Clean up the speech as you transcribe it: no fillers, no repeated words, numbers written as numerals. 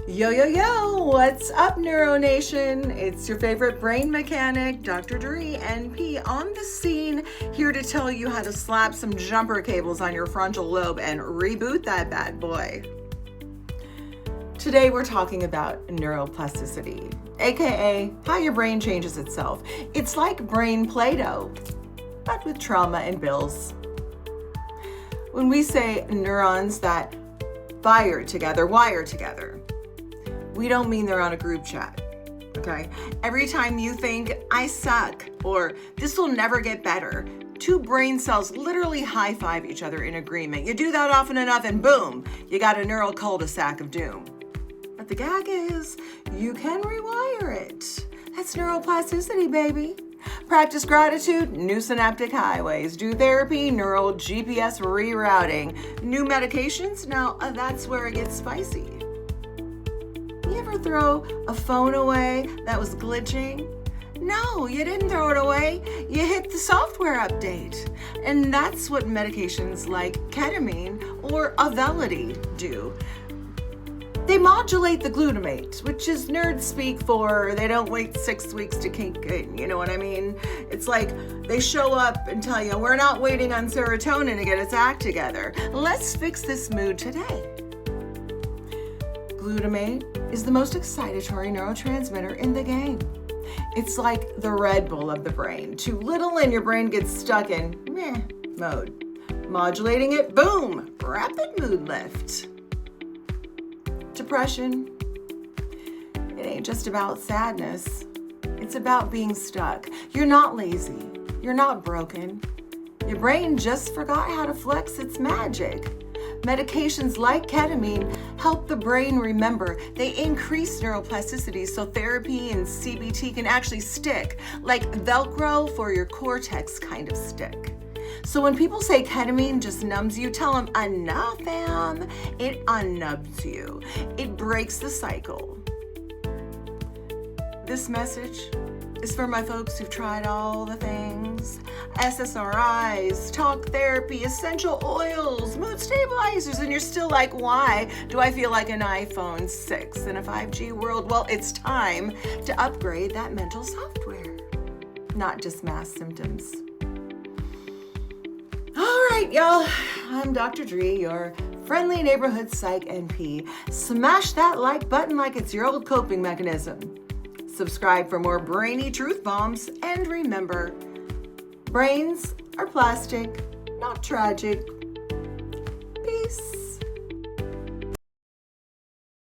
Yo, yo, yo, what's up, Neuro Nation? It's your favorite brain mechanic, Dr. Dree, NP, on the scene, here to tell you how to slap some jumper cables on your frontal lobe and reboot that bad boy. Today, we're talking about neuroplasticity, aka how your brain changes itself. It's like brain Play-Doh, but with trauma and bills. When we say neurons that fire together, wire together, we don't mean they're on a group chat, okay? Every time you think, I suck, or this will never get better, two brain cells literally high-five each other in agreement. You do that often enough and boom, you got a neural cul-de-sac of doom. But the gag is, you can rewire it. That's neuroplasticity, baby. Practice gratitude, new synaptic highways. Do therapy, neural GPS rerouting. New medications, now that's where it gets spicy. You ever throw a phone away that was glitching? No, you didn't throw it away. You hit the software update. And that's what medications like ketamine or Auvelity do. They modulate the glutamate, which is nerd speak for they don't wait 6 weeks to kink in, you know what I mean? It's like they show up and tell you, we're not waiting on serotonin to get its act together. Let's fix this mood today. Glutamate is the most excitatory neurotransmitter in the game. It's like the Red Bull of the brain. Too little and your brain gets stuck in meh mode. Modulating it, boom, rapid mood lift. Depression, it ain't just about sadness. It's about being stuck. You're not lazy. You're not broken. Your brain just forgot how to flex its magic. Medications like ketamine help the brain remember. They increase neuroplasticity so therapy and CBT can actually stick, like Velcro for your cortex kind of stick. So when people say ketamine just numbs you, tell them, enough, fam. It unnubs you. It breaks the cycle. This message is for my folks who've tried all the things. SSRIs, talk therapy, essential oils, mood stabilizers, and you're still like, why do I feel like an iPhone 6 in a 5G world? Well, it's time to upgrade that mental software, not just mask symptoms. All right, y'all, I'm Dr. Dree, your friendly neighborhood psych NP. Smash that like button like it's your old coping mechanism. Subscribe for more brainy truth bombs, and remember, brains are plastic, not tragic.